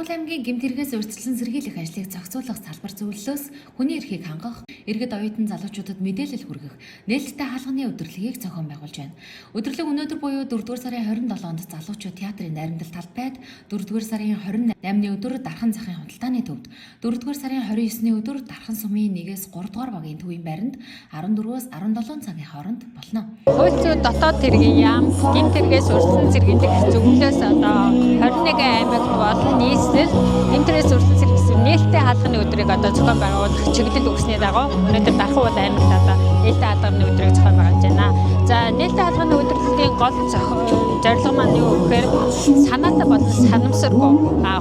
Даргуул аймгийн гэмт хэрэгээс урьдчилан сэргийлэх ажлыг зохицуулах салбар зөвлөлөөс хүний эрхийг хангах, иргэд оюутан залуучуудад мэдээлэл хүргэх нээлттэй хаалганы өдөрлөгийг зохион байгуулж байна. Өдөрлөг өнөөдөр буюу 4-р сарын 27-нд залуучууд театрын найрамдал талбайд, 4-р сарын 28-ны өдөр Дархан захын худалдааны төвд, 4-р сарын 29-ны өдөр Дархан сумын 1-ээс 3-р багийн төвийн байранд 14-өөс 17 цагийн хооронд болно. Хууль зүйн дотоод хэргийн яам, гэмт хэрэгээс урьдчилан сэргийлэх зөвлөлөөс 21 аймагт болон нийслэл гэмт хэрэгээс урьдчилан сэргийлэх нээлттэй хаалганы өдрийг зохион байгуулах чиглэл өгсөний дагуу өнөөдөр Дархан аймагт нээлттэй хаалганы өдрийг зохион байгуулж байна. За нээлттэй хаалганы өдрийн гол зорилго маань юу гэхээр санаатай болон санамсаргүй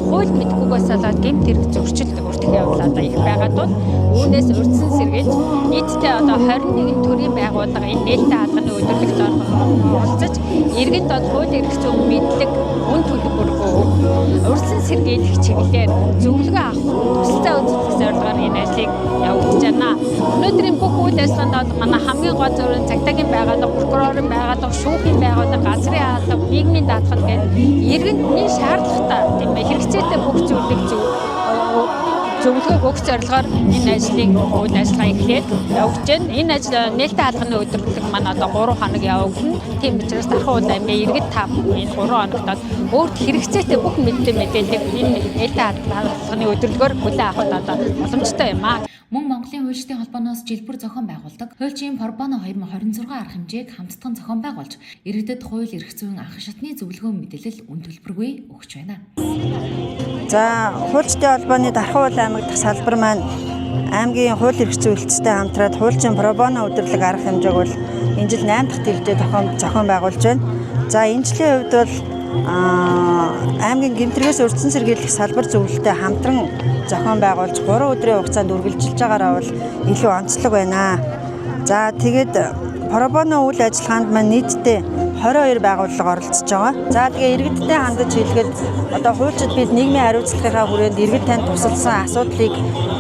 хууль мэдгүйгээс болоод гэмт хэрэг зөрчил өртөх явдал их байгаа тул үүнээс урьдчилан сэргийлж нийтдээ 21 төрлийн байгууллага энэ нээлттэй хаалганы өдөрлөгт оролцож иргэнд хууль эрх зүйн мэдлэг үн төлбөргүй урьдчилан сэргийлэх чиглэлээр зөвлөгөө авах тусалцаа үзүүлэх зорилгоор энэ ажлыг явуулж байна. Өнөөдрийн бүх үйл ажиллагаанд манай хамгийн гол зорилго цагдаагийн байгууллага, прокурорын байгууллага, шүүхийн байгууллага, газрын хаалга, нийгмийн даатгал гэдэг иргэний шаардлагатай тийм хэрэгцээтэй бүх зүйлийг зөвлөгөө өгөх зорилгоор энэ ажлыг үйл ажиллагаа эхлээд явуулж байна. Энэ ажил нээлттэй хаалганы өдөрлөг маань 3 хоног явагдана. Тийм учраас Дархан аймгийн иргэд та энэ 3 хоногт өөрт хэрэгцээтэй бүх мэдээллийг энэ нээлттэй хаалганы өдөрлөгөөр хүлээн авахд боломжтой юм аа. Мөн Монголын хуульчдын холбооноос жилбэр зохион байгуулдаг хуульчийн Пробоно 2026 арга хэмжээг хамтдаган зохион байгуулж, иргэдэд хууль эрх зүйн анх шатны зөвлөгөө мэдээлэл үн төлбөргүй өгч байна. За, хуульчдын холбооны Дархан аймаг дахь салбар маань аймгийн хууль эрх зүйн үйлчтэй хамтраад хуульчийн Пробоно өдөрлөг арга хэмжээг бол энэ жил 8 дахь төвдөө зохион байгуулж байна. За, энэ жилийн хувьд бол аймгийн гэмт хэрэгээс урьдчилан сэргийлэх салбар зөвлөлтөд хамтран зохион байгуулж 3 өдрийн хугацаанд үргэлжилж байгаараа бол илүү онцлог байна. За тэгээд Пробоно үйл ажиллагаанд маань нийтдээ 22 байгууллага оролцож байгаа. За тэгээ иргэдтэй хандаж хэлэхэд хуульчид бид нийгмийн хариуцлагынхаа хүрээнд иргэд танд тусалсан асуудлыг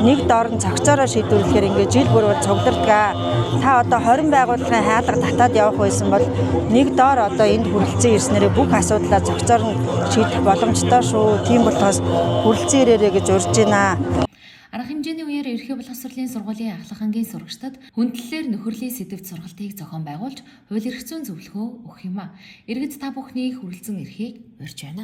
нэг доорн цогцоороо шийдвэрлэхээр ингээд жил бүр бол цуглардгаа. Та 20 байгууллагын хаалга татаад явах байсан бол нэг доор энд хүрэлцэн ирснээрээ бүх асуудлаа цогцоор нь шийдэх боломжтой шүү. Тийм болохоос хүрэлцэн ирээрэй гэж урьж байна. Арга хэмжээний үеэр ерхий боловсролын сургуулийн ахлах ангийн сурагчдад хүндлэлээр нөхөрлийн сэдвт сургалтыг зохион байгуулж, хууль эрх зүйн зөвлөгөө өгөх юм а. Иргэд та бүхний хүрэлцэн эрхийг урьж байна.